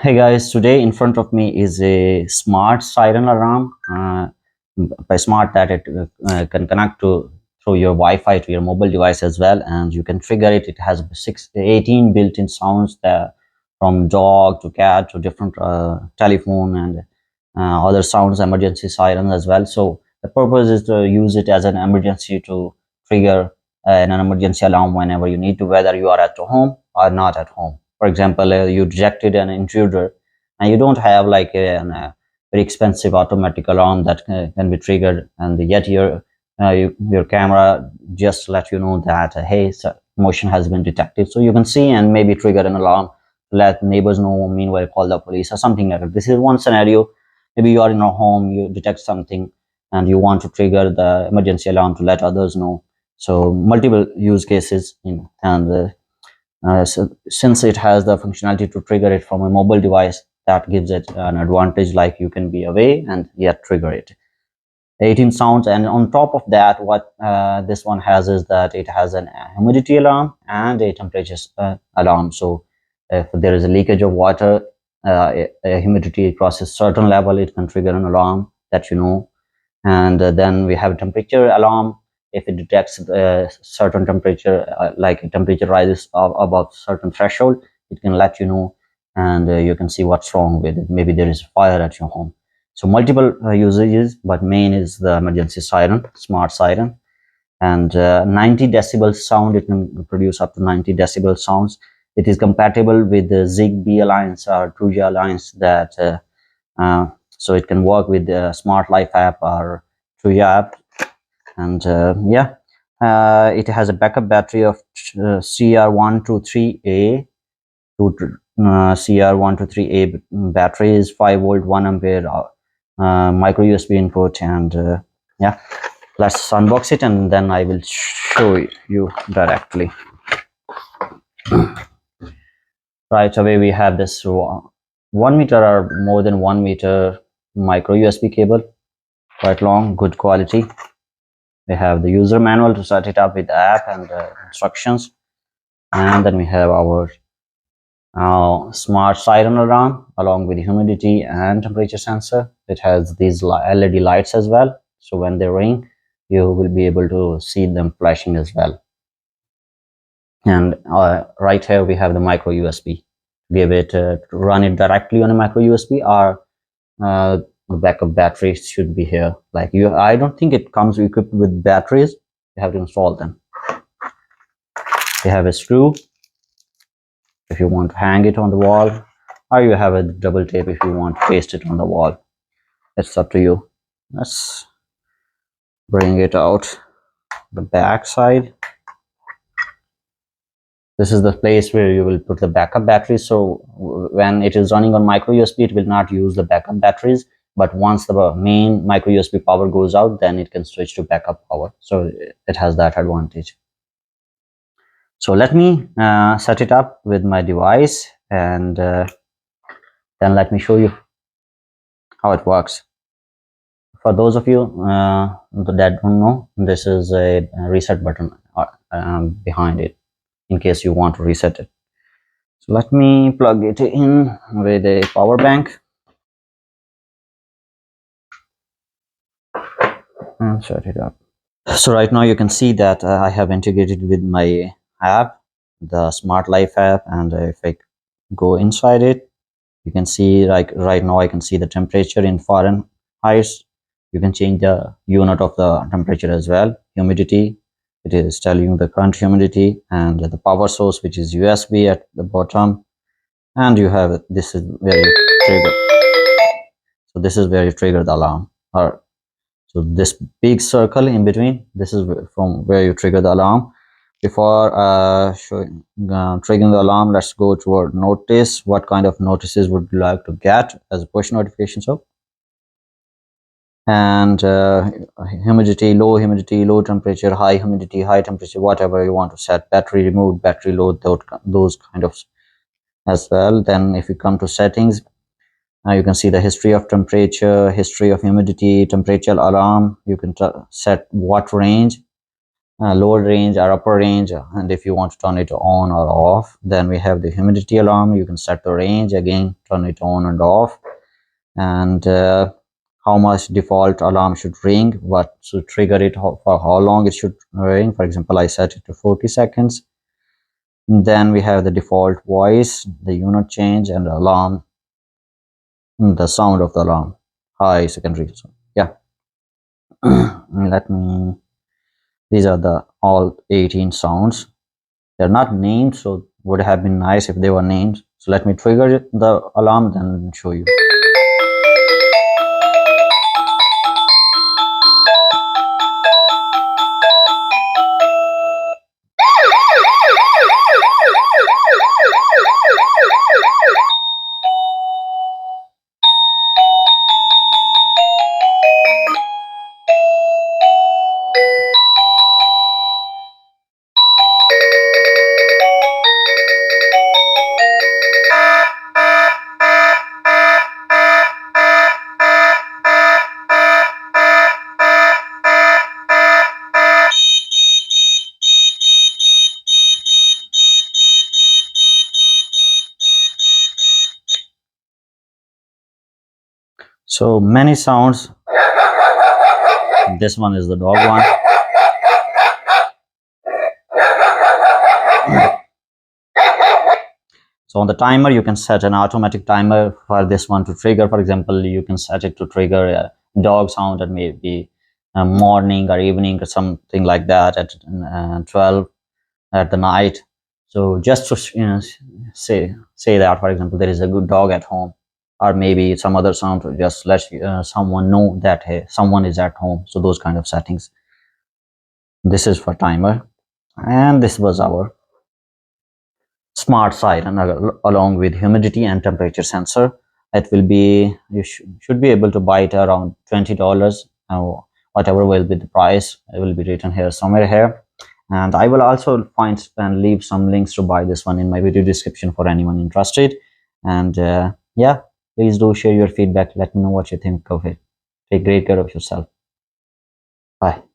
Hey guys, today in front of me is a smart siren alarm. By smart, that it can connect to through your Wi-Fi to your mobile device as well, and you can trigger it. It has 18 built-in sounds that from dog to cat to different telephone and other sounds, emergency sirens as well. So the purpose is to use it as an emergency to trigger an emergency alarm whenever you need to, whether you are at home or not at home. For example, you detected an intruder and you don't have like a very expensive automatic alarm that can be triggered, and yet your camera just let you know that hey, motion has been detected, so you can see and maybe trigger an alarm, let neighbors know, meanwhile call the police or something like that. This is one scenario. Maybe you are in a home, you detect something and you want to trigger the emergency alarm to let others know. So multiple use cases so since it has the functionality to trigger it from a mobile device, that gives it an advantage, like you can be away and yet trigger it. 18 sounds, and on top of that, what this one has is that it has an humidity alarm and a temperature alarm. So if there is a leakage of water, a humidity crosses certain level, it can trigger an alarm that you know. And then we have a temperature alarm. If it detects a certain temperature, like a temperature rises above certain threshold, it can let you know, and you can see what's wrong with it. Maybe there is a fire at your home. So multiple usages, but main is the emergency siren, smart siren. And 90 decibel sound, it can produce up to 90 decibel sounds. It is compatible with the Zigbee Alliance or Truja Alliance, that so it can work with the Smart Life app or Truja app. And yeah, it has a backup battery of CR123A to CR123A battery is 5 volt 1 ampere micro USB input. And yeah, let's unbox it and then I will show you directly. Right away we have this 1 meter or more than 1 meter micro USB cable, quite long, good quality. We have the user manual to set it up with the app and instructions, and then we have our smart siren alarm along with humidity and temperature sensor. It has these LED lights as well, so when they ring you will be able to see them flashing as well. And right here we have the micro USB. Give it to run it directly on a micro USB, or the backup batteries should be here. Like I don't think it comes equipped with batteries. You have to install them. You have a screw if you want to hang it on the wall, or you have a double tape if you want to paste it on the wall. It's up to you. Let's bring it out the back side. This is the place where you will put the backup batteries. So when it is running on micro USB, it will not use the backup batteries, but once the main micro USB power goes out, then it can switch to backup power. So it has that advantage. So let me set it up with my device, and then let me show you how it works. For those of you that don't know, this is a reset button behind it in case you want to reset it. So let me plug it in with a power bank and set it up. So right now you can see that I have integrated with my app, the Smart Life app, and if I go inside it, you can see, like right now I can see the temperature in Fahrenheit. You can change the unit of the temperature as well. Humidity, it is telling you the current humidity, and the power source, which is USB at the bottom. And you have, this is where you trigger. So this is where you trigger the alarm. Or so this big circle in between, this is from where you trigger the alarm. Before triggering the alarm, let's go to our notice. What kind of notices would you like to get as a push notification? So, and humidity, low temperature, high humidity, high temperature, whatever you want to set. Battery removed, battery load, those kind of as well. Then if you come to settings, you can see the history of temperature, history of humidity, temperature alarm. You can set what range. lower range or upper range, and if you want to turn it on or off. Then we have the humidity alarm. You can set the range, again turn it on and off, and how much default alarm should ring, what should trigger it, for how long it should ring. For example, I set it to 40 seconds. And then we have the default voice, the unit change, and the alarm, the sound of the alarm, high, secondary. So yeah. Let me, these are the all 18 sounds. They're not named, so would have been nice if they were named. So let me trigger the alarm, then show you. So many sounds. This one is the dog one. So on the timer, you can set an automatic timer for this one to trigger. For example, you can set it to trigger a dog sound at maybe morning or evening or something like that at 12 at the night. So just to say that, for example, there is a good dog at home, or maybe some other sound to just let someone know that, hey, someone is at home. So those kind of settings. This is for timer, and this was our smart siren along with humidity and temperature sensor. It will be, you should be able to buy it around $20. Whatever will be the price, it will be written here somewhere here, and I will also find and leave some links to buy this one in my video description for anyone interested. And yeah, please do share your feedback. Let me know what you think of it. Take great care of yourself. Bye.